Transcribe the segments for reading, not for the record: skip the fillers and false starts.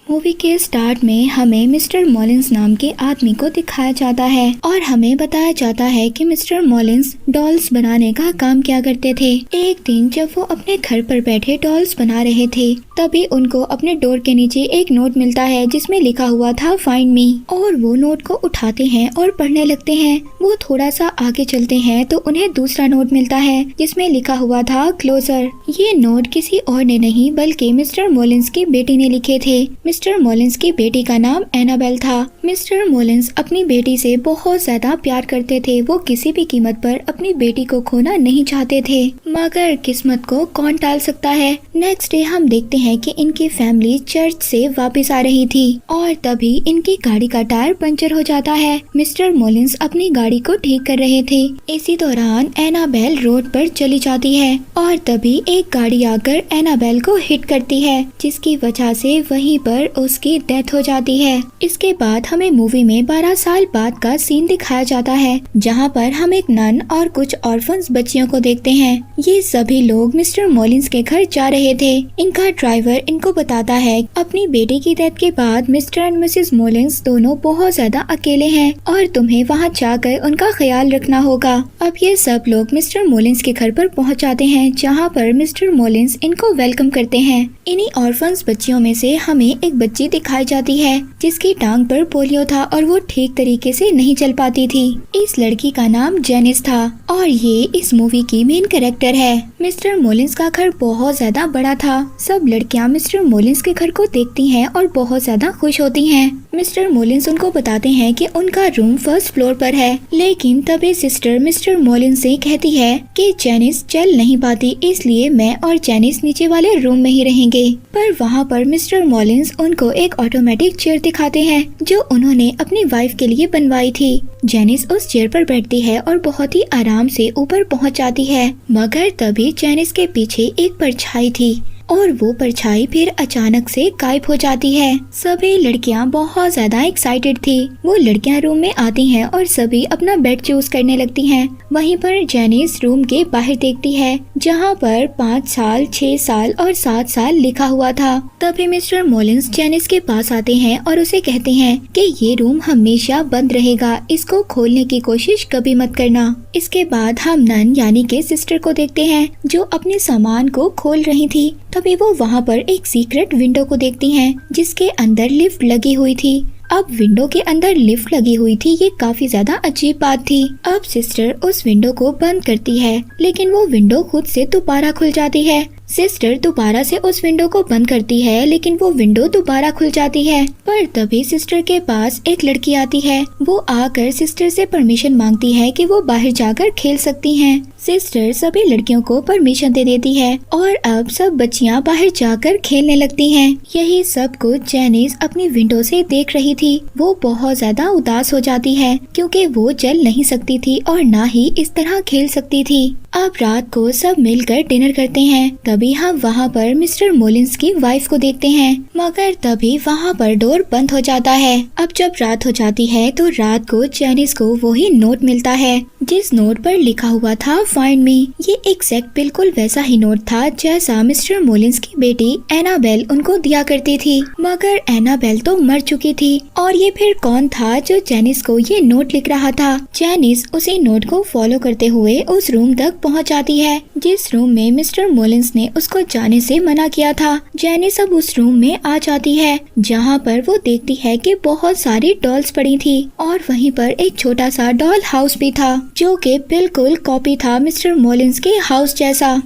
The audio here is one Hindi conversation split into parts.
मूवी के स्टार्ट में हमें मिस्टर मॉलिंस नाम के आदमी को दिखाया जाता है और हमें बताया जाता है कि मिस्टर मॉलिंस डॉल्स बनाने का काम किया करते थे। एक दिन जब वो अपने घर पर बैठे डॉल्स बना रहे थे, तभी उनको अपने डोर के नीचे एक नोट मिलता है जिसमें लिखा हुआ था फाइंड मी, और वो नोट को उठाते हैं और पढ़ने लगते हैं। वो थोड़ा सा आगे चलते हैं तो उन्हें दूसरा नोट मिलता है जिसमें लिखा हुआ था क्लोजर। ये नोट किसी और ने नहीं बल्कि मिस्टर मॉलिंस की बेटी ने लिखे थे। मिस्टर मॉलिंस की बेटी का नाम एनाबेल था। मिस्टर मॉलिंस अपनी बेटी से बहुत ज्यादा प्यार करते थे। वो किसी भी कीमत पर अपनी बेटी को खोना नहीं चाहते थे, मगर किस्मत को कौन टाल सकता है। नेक्स्ट डे हम देखते हैं कि इनकी फैमिली चर्च से वापस आ रही थी और तभी इनकी गाड़ी का टायर पंचर हो जाता है। मिस्टर मॉलिंस अपनी गाड़ी को ठीक कर रहे थे। इसी दौरान एनाबेल रोड पर चली जाती है और तभी एक गाड़ी आकर एनाबेल को हिट करती है, जिसकी वजह से वहीं पर उसकी डेथ हो जाती है। इसके बाद हमें मूवी में 12 साल बाद का सीन दिखाया जाता है, जहां पर हम एक नन और कुछ ऑर्फन्स बच्चियों को देखते हैं। ये सभी लोग मिस्टर मॉलिंस के घर जा रहे थे। इनका ड्राइवर इनको बताता है अपनी बेटी की डेथ के बाद मिस्टर एंड मिसेस मॉलिंस दोनों बहुत ज्यादा अकेले हैं और तुम्हें वहां जाकर उनका ख्याल रखना होगा। अब ये सब लोग मिस्टर मॉलिंस के घर पर पहुंच जाते हैं, जहां पर मिस्टर मॉलिंस इनको वेलकम करते हैं। इन्हीं ऑर्फन्स बच्चियों में से हमें एक बच्ची दिखाई जाती है जिसकी टांग पर पोलियो था और वो ठीक तरीके से नहीं चल पाती थी। इस लड़की का नाम जेनिस था और ये इस मूवी की मेन कैरेक्टर है। मिस्टर मॉलिंस का घर बहुत ज्यादा बड़ा था। सब लड़कियां मिस्टर मॉलिंस के घर को देखती हैं और बहुत ज्यादा खुश होती हैं। मिस्टर मॉलिंस उनको बताते हैं कि उनका रूम फर्स्ट फ्लोर पर है, लेकिन तभी सिस्टर मिस्टर मॉलिंस से कहती है कि जेनिस चल नहीं पाती, इसलिए मैं और जेनिस नीचे वाले रूम में ही रहेंगे। पर वहाँ पर मिस्टर मॉलिंस उनको एक ऑटोमेटिक चेयर दिखाते हैं जो उन्होंने अपनी वाइफ के लिए बनवाई थी। जेनिस उस चेयर पर बैठती है और बहुत ही आराम से ऊपर पहुंच जाती है, मगर तभी जेनिस के पीछे एक परछाई थी और वो परछाई फिर अचानक से गायब हो जाती है। सभी लड़कियां बहुत ज्यादा एक्साइटेड थी। वो लड़कियां रूम में आती हैं और सभी अपना बेड चूज करने लगती हैं। वहीं पर जेनिस रूम के बाहर देखती है जहां पर 5 साल, 6 साल और 7 साल लिखा हुआ था। तभी मिस्टर मॉलिंस जेनिस के पास आते हैं और उसे कहते हैं कि ये रूम हमेशा बंद रहेगा, इसको खोलने की कोशिश कभी मत करना। इसके बाद हम नन यानी के सिस्टर को देखते हैं जो अपने सामान को खोल रही थी। तभी वो वहाँ पर एक सीक्रेट विंडो को देखती हैं जिसके अंदर लिफ्ट लगी हुई थी। अब विंडो के अंदर लिफ्ट लगी हुई थी, ये काफी ज्यादा अजीब बात थी। अब सिस्टर उस विंडो को बंद करती है, लेकिन वो विंडो खुद से दोबारा खुल जाती है। सिस्टर दोबारा से उस विंडो को बंद करती है, लेकिन वो विंडो दोबारा खुल जाती है। पर तभी सिस्टर के पास एक लड़की आती है। वो आकर सिस्टर से परमिशन मांगती है कि वो बाहर जाकर खेल सकती हैं। सिस्टर सभी लड़कियों को परमिशन दे देती है और अब सब बच्चियां बाहर जाकर खेलने लगती हैं। यही सब कुछ जेनिस अपनी विंडो से देख रही थी। वो बहुत ज्यादा उदास हो जाती है क्योंकि वो चल नहीं सकती थी और ना ही इस तरह खेल सकती थी। अब रात को सब मिलकर डिनर करते हैं। तभी हम वहाँ पर मिस्टर मॉलिंस की वाइफ को देखते हैं, मगर तभी वहाँ पर डोर बंद हो जाता है। अब जब रात हो जाती है तो रात को जेनिस को वही नोट मिलता है जिस नोट पर लिखा हुआ था फाइंड मी। ये एग्जैक्ट बिल्कुल वैसा ही नोट था जैसा मिस्टर मॉलिंस की बेटी एनाबेल उनको दिया करती थी, मगर एनाबेल तो मर चुकी थी। और ये फिर कौन था जो जेनिस को ये नोट लिख रहा था। जेनिस उसी नोट को फॉलो करते हुए उस रूम तक पहुंच जाती है जिस रूम में मिस्टर मॉलिंस ने उसको जाने से मना किया था। जेनिस अब उस रूम में आ जाती है जहां पर वो देखती है कि बहुत सारी डॉल्स पड़ी थी और वहीं पर एक छोटा सा डॉल हाउस भी था जो कि बिल्कुल कॉपी था मिस्टर मॉलिंस के हाउस जैसा।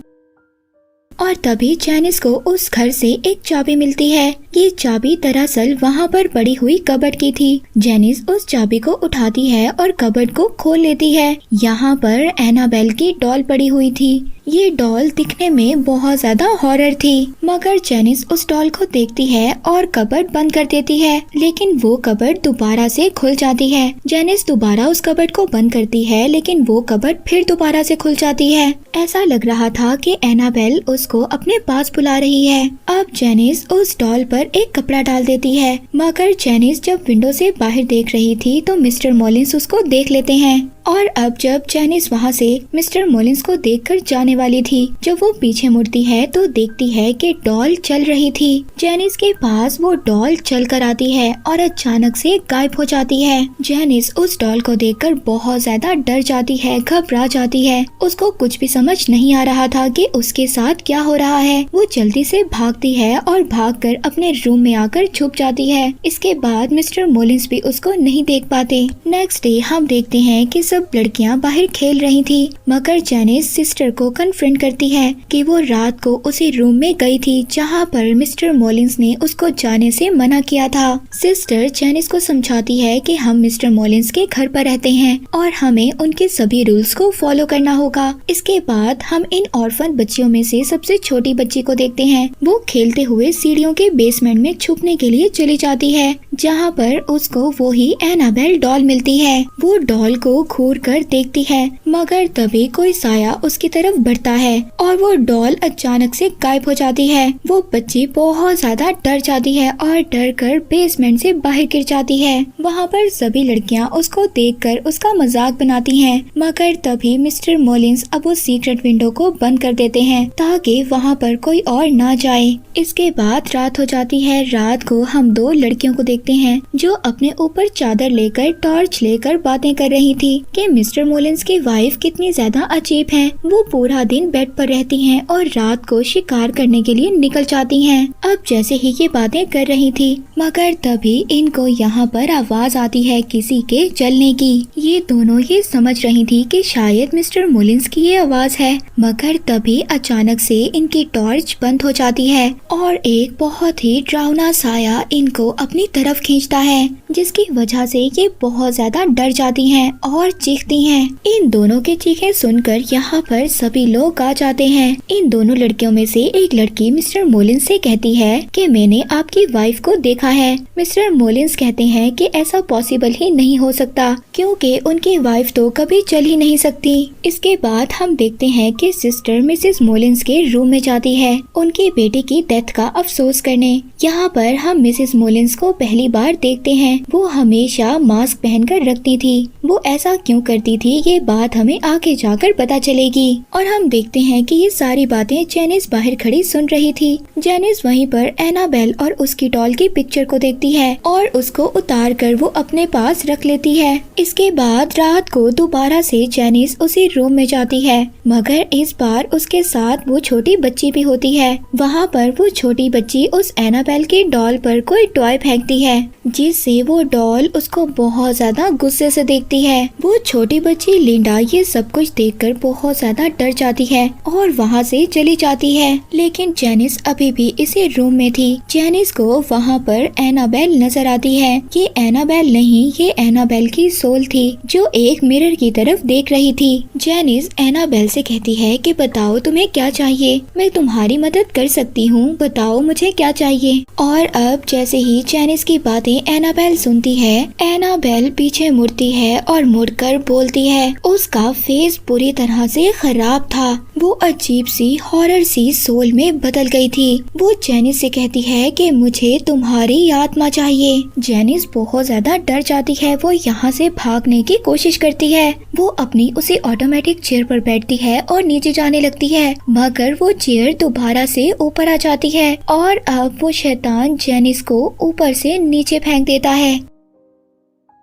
और तभी जेनिस को उस घर से एक चाबी मिलती है। ये चाबी दरअसल वहाँ पर पड़ी हुई कबर्ड की थी। जेनिस उस चाबी को उठाती है और कबर्ड को खोल लेती है। यहाँ पर एनाबेल की डॉल पड़ी हुई थी। ये डॉल दिखने में बहुत ज्यादा हॉरर थी, मगर जेनिस उस डॉल को देखती है और कबर्ड बंद कर देती है, लेकिन वो कबर्ड दोबारा से खुल जाती है। जेनिस दोबारा उस कबर्ड को बंद करती है, लेकिन वो कबर्ड फिर दोबारा से खुल जाती है। ऐसा लग रहा था कि एनाबेल उसको अपने पास बुला रही है। अब जेनिस उस डॉल पर एक कपड़ा डाल देती है, मगर जेनिस जब विंडो से बाहर देख रही थी तो मिस्टर मॉलिंस उसको देख लेते हैं। और अब जब जैनिस वहाँ से मिस्टर मॉलिंस को देखकर जाने वाली थी, जब वो पीछे मुड़ती है तो देखती है कि डॉल चल रही थी। जैनिस के पास वो डॉल चल कर आती है और अचानक से गायब हो जाती है। जैनिस उस डॉल को देखकर बहुत ज्यादा डर जाती है, घबरा जाती है। उसको कुछ भी समझ नहीं आ रहा था कि उसके साथ क्या हो रहा है। वो जल्दी से भागती है और भागकर अपने रूम में आकर छुप जाती है। इसके बाद मिस्टर मॉलिंस भी उसको नहीं देख पाते। नेक्स्ट डे हम देखते हैं कि सब लड़कियां बाहर खेल रही थी, मगर जैनिस सिस्टर को कन्फ्रंट करती है कि वो रात को उसी रूम में गई थी जहां पर मिस्टर मॉलिंस ने उसको जाने से मना किया था। सिस्टर जैनिस को समझाती है कि हम मिस्टर मॉलिंस के घर पर रहते हैं और हमें उनके सभी रूल्स को फॉलो करना होगा। इसके बाद हम इन ऑर्फन बच्चियों में से सबसे छोटी बच्ची को देखते हैं। वो खेलते हुए सीढ़ियों के बेसमेंट में छुपने के लिए चली जाती है, जहाँ पर उसको वो ही एनाबेल डॉल मिलती है। वो डॉल को घूर कर देखती है, मगर तभी कोई साया उसकी तरफ बढ़ता है और वो डॉल अचानक से गायब हो जाती है। वो बच्ची बहुत ज्यादा डर जाती है और डर कर बेसमेंट से बाहर गिर जाती है। वहाँ पर सभी लड़कियाँ उसको देखकर उसका मजाक बनाती हैं, मगर तभी मिस्टर मॉलिंस अब वो सीक्रेट विंडो को बंद कर देते हैं ताकि वहाँ पर कोई और ना जाए। इसके बाद रात हो जाती है। रात को हम दो लड़कियों को देखते हैं जो अपने ऊपर चादर लेकर टॉर्च लेकर बातें कर रही थी कि मिस्टर मॉलिंस की वाइफ कितनी ज्यादा अजीब है। वो पूरा दिन बेड पर रहती हैं और रात को शिकार करने के लिए निकल जाती हैं। अब जैसे ही ये बातें कर रही थी, मगर तभी इनको यहाँ पर आवाज आती है किसी के चलने की। ये दोनों ये समझ रही थी कि शायद मिस्टर मॉलिंस की ये आवाज है, मगर तभी अचानक से इनकी टॉर्च बंद हो जाती है और एक बहुत ही डरावना साया इनको अपनी तरफ खींचता है, जिसकी वजह से ये बहुत ज्यादा डर जाती हैं और चीखती हैं। इन दोनों के चीखें सुनकर यहाँ पर सभी लोग आ जाते हैं। इन दोनों लड़कियों में से एक लड़की मिस्टर मॉलिंस से कहती है कि मैंने आपकी वाइफ को देखा है। मिस्टर मॉलिंस कहते हैं कि ऐसा पॉसिबल ही नहीं हो सकता, क्योंकि उनकी वाइफ तो कभी चल ही नहीं सकती। इसके बाद हम देखते हैं कि सिस्टर मिसेस मॉलिंस के रूम में जाती है उनकी बेटी की डेथ का अफसोस करने। यहाँ पर हम मिसेस मॉलिंस को पहली बार देखते हैं। वो हमेशा मास्क पहनकर रखती थी। वो ऐसा क्यों करती थी ये बात हमें आगे जाकर पता चलेगी। और हम देखते हैं कि ये सारी बातें जैनिस बाहर खड़ी सुन रही थी। जैनिस वहीं पर एनाबेल और उसकी डॉल की पिक्चर को देखती है और उसको उतार कर वो अपने पास रख लेती है। इसके बाद रात को दोबारा से जैनिस उसी रूम में जाती है, मगर इस बार उसके साथ वो छोटी बच्ची भी होती है। वहाँ पर वो छोटी बच्ची उस एनाबेल की डॉल पर कोई टॉय फेंकती है, जिससे वो डॉल उसको बहुत ज्यादा गुस्से से देखती है। वो छोटी बच्ची लिंडा ये सब कुछ देखकर बहुत ज्यादा डर जाती है और वहाँ से चली जाती है, लेकिन जैनिस अभी भी इसी रूम में थी। जैनिस को वहाँ पर एनाबेल नजर आती है। ये एनाबेल नहीं, ये एनाबेल की सोल थी जो एक मिरर की तरफ देख रही थी। जैनिस एनाबेल से कहती है कि बताओ तुम्हें क्या चाहिए, मैं तुम्हारी मदद कर सकती हूँ, बताओ मुझे क्या चाहिए। और अब जैसे ही जैनिस की बातें एनाबेल सुनती है, एनाबेल पीछे मुड़ती है और मुड़कर बोलती है। उसका फेस पूरी तरह से खराब था। वो अजीब सी हॉरर सी सोल में बदल गई थी। वो जैनिस से कहती है कि मुझे तुम्हारी आत्मा चाहिए। जैनिस बहुत ज्यादा डर जाती है। वो यहाँ से भागने की कोशिश करती है। वो अपनी उसी ऑटोमेटिक चेयर पर बैठती है और नीचे जाने लगती है, मगर वो चेयर दोबारा से ऊपर आ जाती है और अब वो शैतान जैनिस को ऊपर से नीचे फेंक देता है।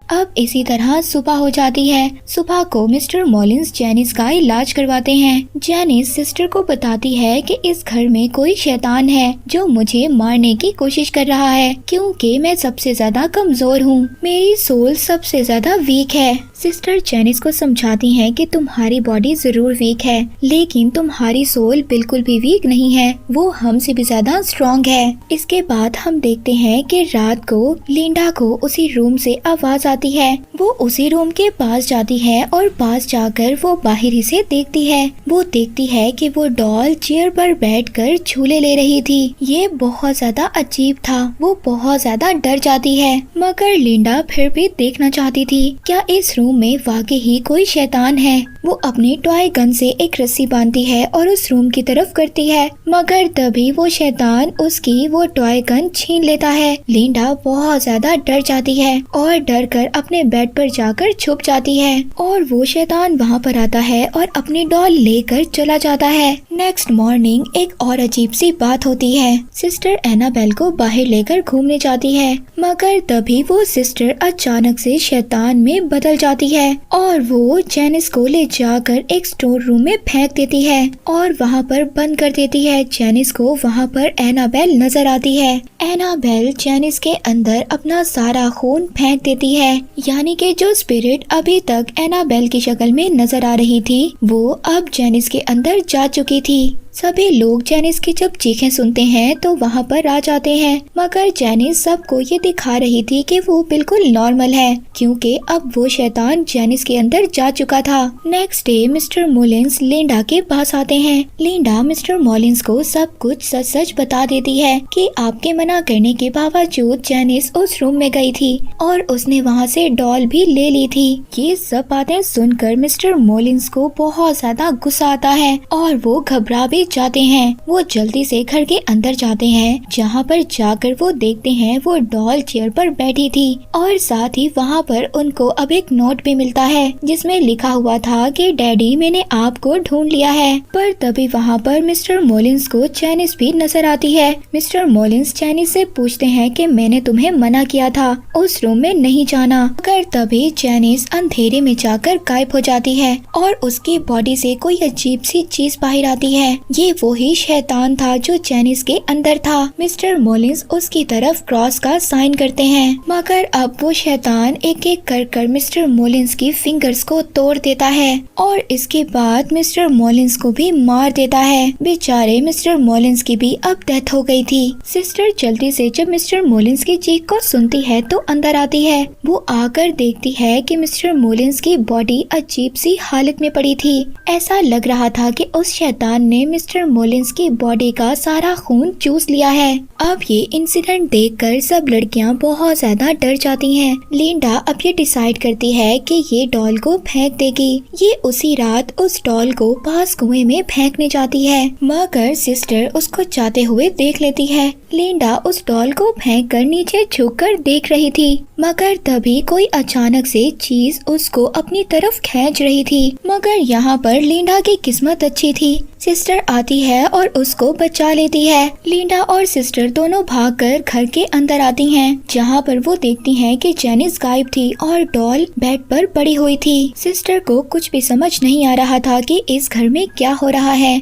अब इसी तरह सुबह हो जाती है। सुबह को मिस्टर मॉलिंस जैनिस का इलाज करवाते हैं। जैनिस सिस्टर को बताती है कि इस घर में कोई शैतान है जो मुझे मारने की कोशिश कर रहा है, क्योंकि मैं सबसे ज्यादा कमजोर हूँ। मेरी सोल सबसे ज्यादा वीक है। सिस्टर जैनिस को समझाती हैं कि तुम्हारी बॉडी जरूर वीक है, लेकिन तुम्हारी सोल बिल्कुल भी वीक नहीं है, वो हमसे भी ज्यादा स्ट्रॉन्ग है। इसके बाद हम देखते हैं कि रात को लिंडा को उसी रूम से आवाज आती है। वो उसी रूम के पास जाती है और पास जाकर वो बाहर ही से देखती है। वो देखती है कि वो डॉल चेयर पर बैठकर झूले ले रही थी। ये बहुत ज्यादा अजीब था। वो बहुत ज्यादा डर जाती है, मगर लिंडा फिर भी देखना चाहती थी क्या इस रूम में वाकई ही कोई शैतान है। वो अपनी टॉय गन से एक रस्सी बांधती है और उस रूम की तरफ करती है, मगर तभी वो शैतान उसकी वो टॉय गन छीन लेता है। लिंडा बहुत ज्यादा डर जाती है और डर कर अपने बेड पर जाकर छुप जाती है और वो शैतान वहाँ पर आता है और अपनी डॉल लेकर चला जाता है। नेक्स्ट मॉर्निंग एक और अजीब सी बात होती है। सिस्टर एनाबेल को बाहर लेकर घूमने जाती है, मगर तभी वो सिस्टर अचानक से शैतान में बदल जाती है और वो जेनिस को ले जाकर एक स्टोर रूम में फेंक देती है और वहाँ पर बंद कर देती है। जेनिस को वहाँ पर एनाबेल नजर आती है। एनाबेल जेनिस के अंदर अपना सारा खून फेंक देती है, यानी कि जो स्पिरिट अभी तक एनाबेल की शक्ल में नजर आ रही थी वो अब जेनिस के अंदर जा चुकी थी। सभी लोग जेनिस की जब चीखें सुनते हैं तो वहाँ पर आ जाते हैं, मगर जेनिस सबको ये दिखा रही थी कि वो बिल्कुल नॉर्मल है, क्योंकि अब वो शैतान जेनिस के अंदर जा चुका था। नेक्स्ट डे मिस्टर मोलिन्स लिंडा के पास आते हैं। लिंडा मिस्टर मोलिन्स को सब कुछ सच सच बता देती है कि आपके मना करने के बावजूद जेनिस उस रूम में गई थी और उसने वहाँ से डॉल भी ले ली थी। ये सब बातें सुनकर मिस्टर मोलिन्स को बहुत ज्यादा गुस्सा आता है और वो घबरा भी जाते हैं। वो जल्दी से घर के अंदर जाते हैं, जहाँ पर जाकर वो देखते हैं वो डॉल चेयर पर बैठी थी और साथ ही वहाँ पर उनको अब एक नोट भी मिलता है जिसमें लिखा हुआ था कि डैडी मैंने आपको ढूंढ लिया है। पर तभी वहाँ पर मिस्टर मोलिन्स को जेनिस भी नजर आती है। मिस्टर मोलिन्स जेनिस से पूछते हैं कि मैंने तुम्हें मना किया था उस रूम में नहीं जाना, मगर तभी जेनिस अंधेरे में जाकर गायब हो जाती है और उसकी बॉडी से कोई अजीब सी चीज बाहर आती है। ये वही शैतान था जो जेनिस के अंदर था। मिस्टर मोलिन्स उसकी तरफ क्रॉस का साइन करते हैं, मगर अब वो शैतान एक एक कर मिस्टर मोलिन्स की फिंगर्स को तोड़ देता है और इसके बाद मिस्टर मोलिन्स को भी मार देता है। बेचारे मिस्टर मोलिन्स की भी अब डेथ हो गई थी। सिस्टर जल्दी से जब मिस्टर मोलिन्स की चीख को सुनती है तो अंदर आती है। वो आकर देखती है कि मिस्टर मोलिन्स की बॉडी अजीब सी हालत में पड़ी थी। ऐसा लग रहा था कि उस शैतान ने मिस्टर मोलिन्स की बॉडी का सारा खून चूस लिया है। अब ये इंसिडेंट देखकर सब लड़कियां बहुत ज्यादा डर जाती हैं। लिंडा अब ये डिसाइड करती है कि ये डॉल को फेंक देगी। ये उसी रात उस डॉल को पास कुएं में फेंकने जाती है, मगर सिस्टर उसको जाते हुए देख लेती है। लिंडा उस डॉल को फेंक कर नीचे झुककर देख रही थी, मगर तभी कोई अचानक से चीज उसको अपनी तरफ खींच रही थी। मगर यहाँ पर लिंडा की किस्मत अच्छी थी। सिस्टर आती है और उसको बचा लेती है। लिंडा और सिस्टर दोनों भागकर घर के अंदर आती हैं, जहाँ पर वो देखती हैं कि जेनिस गायब थी और डॉल बेड पर पड़ी हुई थी। सिस्टर को कुछ भी समझ नहीं आ रहा था कि इस घर में क्या हो रहा है।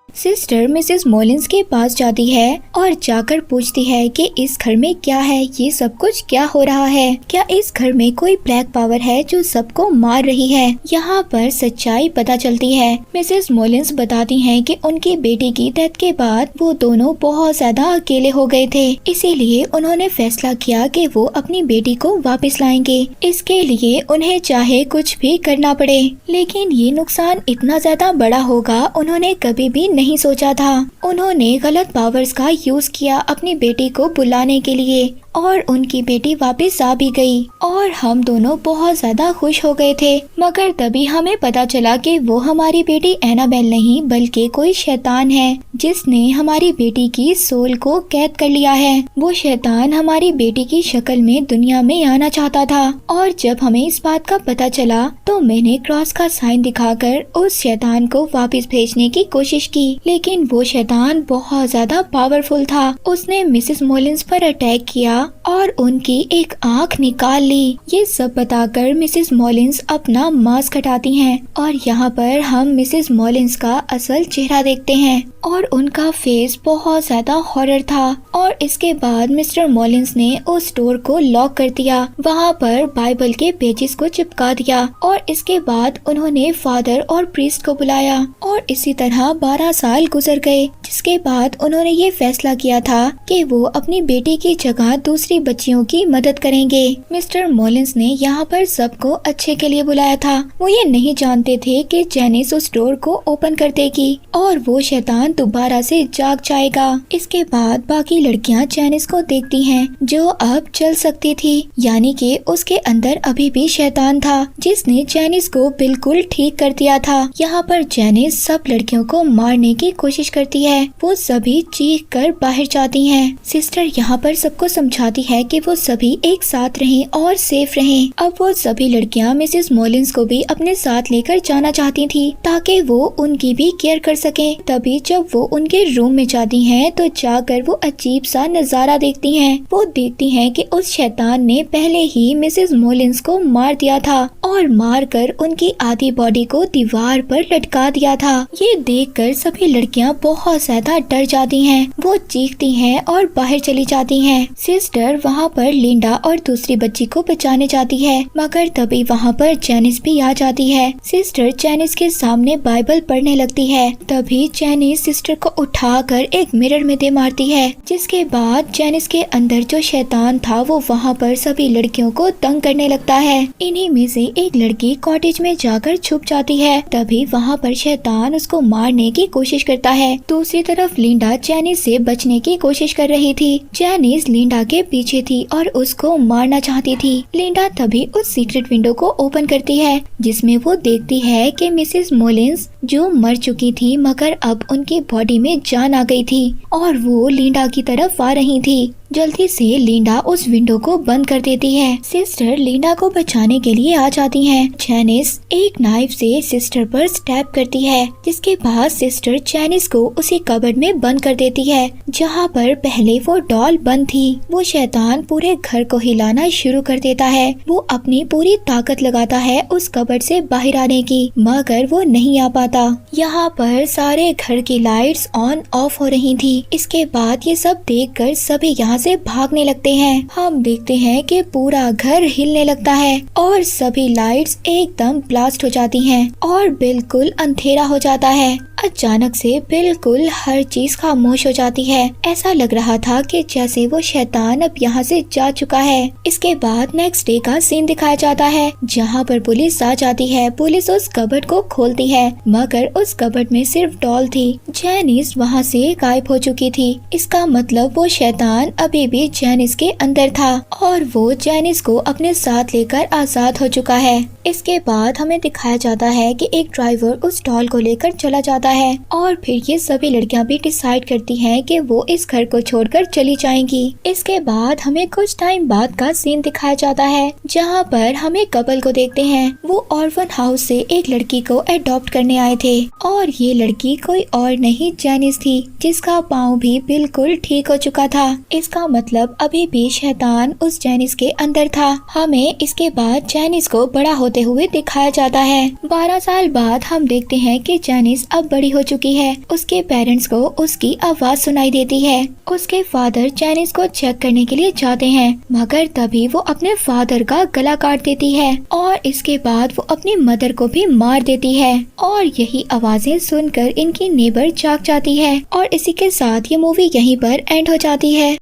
सिस्टर मिसेस मोलिन्स के पास जाती है और जाकर पूछती है कि इस घर में क्या है, ये सब कुछ क्या हो रहा है, क्या इस घर में कोई ब्लैक पावर है जो सबको मार रही है। यहाँ पर सच्चाई पता चलती है। मिसेस मोलिन्स बताती हैं कि उनकी बेटी की डेथ के बाद वो दोनों बहुत ज्यादा अकेले हो गए थे, इसीलिए उन्होंने फैसला किया कि वो अपनी बेटी को वापस लाएंगे। इसके लिए उन्हें चाहे कुछ भी करना पड़े, लेकिन ये नुकसान इतना ज्यादा बड़ा होगा उन्होंने कभी भी नहीं सोचा था। उन्होंने गलत पावर्स का यूज किया अपनी बेटी को बुलाने के लिए और उनकी बेटी वापस आ भी गई और हम दोनों बहुत ज्यादा खुश हो गए थे। मगर तभी हमें पता चला कि वो हमारी बेटी एनाबेल नहीं बल्कि कोई शैतान है जिसने हमारी बेटी की सोल को कैद कर लिया है। वो शैतान हमारी बेटी की शक्ल में दुनिया में आना चाहता था और जब हमें इस बात का पता चला तो मैंने क्रॉस का साइन दिखाकर उस शैतान को वापस भेजने की कोशिश की, लेकिन वो शैतान बहुत ज्यादा पावरफुल था। उसने मिसेस मोलिन्स पर अटैक किया और उनकी एक आंख निकाल ली। ये सब बताकर मिसेस मोलिन्स अपना मास्क हटाती हैं और यहाँ पर हम मिसेस मोलिन्स का असल चेहरा देखते हैं और उनका फेस बहुत ज्यादा हॉरर था। और इसके बाद मिस्टर मोलिन्स ने उस डोर को लॉक कर दिया, वहाँ पर बाइबल के पेजेस को चिपका दिया और इसके बाद उन्होंने फादर और प्रीस्ट को बुलाया और इसी तरह 12 साल गुजर गए, जिसके बाद उन्होंने ये फैसला किया था कि वो अपनी बेटी की जगह दूसरी बच्चियों की मदद करेंगे। मिस्टर मोलिन्स ने यहाँ पर सबको अच्छे के लिए बुलाया था। वो ये नहीं जानते थे कि जेनिस उस डोर को ओपन कर देगी और वो शैतान दोबारा से जाग जाएगा। इसके बाद बाकी लड़कियाँ जेनिस को देखती हैं जो अब चल सकती थी, यानी कि उसके अंदर अभी भी शैतान था जिसने जेनिस को बिल्कुल ठीक कर दिया था। यहाँ पर जेनिस सब लड़कियों को मारने की कोशिश करती है। वो सभी चीख कर बाहर जाती हैं। सिस्टर यहाँ पर सबको समझा चाहती है कि वो सभी एक साथ रहें और सेफ रहें। अब वो सभी लड़कियां मिसेस मॉलिन्स को भी अपने साथ लेकर जाना चाहती थी ताकि वो उनकी भी केयर कर सकें। तभी जब वो उनके रूम में जाती हैं तो जाकर वो अजीब सा नजारा देखती हैं। वो देखती हैं कि उस शैतान ने पहले ही मिसेस मॉलिन्स को मार दिया था और मार कर उनकी आधी बॉडी को दीवार पर लटका दिया था। ये देखकर सभी लड़कियां बहुत ज्यादा डर जाती हैं। वो चीखती हैं और बाहर चली जाती हैं। सिस्टर वहाँ पर लिंडा और दूसरी बच्ची को बचाने जाती है, मगर तभी वहाँ पर जैनिस भी आ जाती है। सिस्टर जैनिस के सामने बाइबल पढ़ने लगती है। तभी जैनिस सिस्टर को उठाकर एक मिरर में दे मारती है, जिसके बाद जैनिस के अंदर जो शैतान था वो वहाँ पर सभी लड़कियों को तंग करने लगता है। इन्हीं में से एक लड़की कॉटेज में जाकर छुप जाती है। तभी वहाँ पर शैतान उसको मारने की कोशिश करता है। दूसरी तरफ लिंडा जैनिस से बचने की कोशिश कर रही थी। जैनिस लिंडा के पीछे थी और उसको मारना चाहती थी। लिंडा तभी उस सीक्रेट विंडो को ओपन करती है, जिसमें वो देखती है कि मिसेस मॉलिन्स जो मर चुकी थी मगर अब उनकी बॉडी में जान आ गई थी और वो लिंडा की तरफ आ रही थी। जल्दी से लिंडा उस विंडो को बंद कर देती है। सिस्टर लिंडा को बचाने के लिए आ जाती हैं। जैनिस एक नाइफ से सिस्टर पर स्टैब करती है, जिसके बाद सिस्टर जैनिस को उसी कबर्ड में बंद कर देती है जहाँ पर पहले वो डॉल बंद थी। वो शैतान पूरे घर को हिलाना शुरू कर देता है। वो अपनी पूरी ताकत लगाता है उस कबर्ड से बाहर आने की, मगर वो नहीं आ पाता। यहाँ पर सारे घर की लाइट्स ऑन ऑफ हो रही थी। इसके बाद ये सब देखकर सभी यहाँ से भागने लगते हैं। हम देखते हैं कि पूरा घर हिलने लगता है और सभी लाइट्स एकदम ब्लास्ट हो जाती हैं और बिल्कुल अंधेरा हो जाता है। अचानक से बिल्कुल हर चीज खामोश हो जाती है। ऐसा लग रहा था कि जैसे वो शैतान अब यहाँ से जा चुका है। इसके बाद नेक्स्ट डे का सीन दिखाया जाता है, जहाँ पर पुलिस आ जाती है। पुलिस उस कबर्ड को खोलती है, मगर उस कबर्ड में सिर्फ डॉल थी। जैनिस वहाँ से गायब हो चुकी थी। इसका मतलब वो शैतान अभी भी जैनिस के अंदर था और वो जैनिस को अपने साथ लेकर आजाद हो चुका है। इसके बाद हमें दिखाया जाता है कि एक ड्राइवर उस डॉल को लेकर चला जाता है और फिर ये सभी लड़कियां भी डिसाइड करती हैं कि वो इस घर को छोड़कर चली जाएंगी। इसके बाद हमें कुछ टाइम बाद का सीन दिखाया जाता है, जहाँ पर हमें कपल को देखते हैं। वो ऑर्फन हाउस से एक लड़की को अडॉप्ट करने आए थे और ये लड़की कोई और नहीं जैनिस थी, जिसका पाँव भी बिल्कुल ठीक हो चुका था। इसका मतलब अभी भी शैतान उस जैनिस के अंदर था। हमें इसके बाद जैनिस को बड़ा होते हुए दिखाया जाता है। 12 साल बाद हम देखते हैं कि जैनिस अब बड़ी हो चुकी है। उसके पेरेंट्स को उसकी आवाज सुनाई देती है। उसके फादर जैनिस को चेक करने के लिए जाते हैं, मगर तभी वो अपने फादर का गला काट देती है और इसके बाद वो अपनी मदर को भी मार देती है। और यही आवाजें सुनकर इनकी नेबर जाग जाती है और इसी के साथ ये मूवी यहीं पर एंड हो जाती है।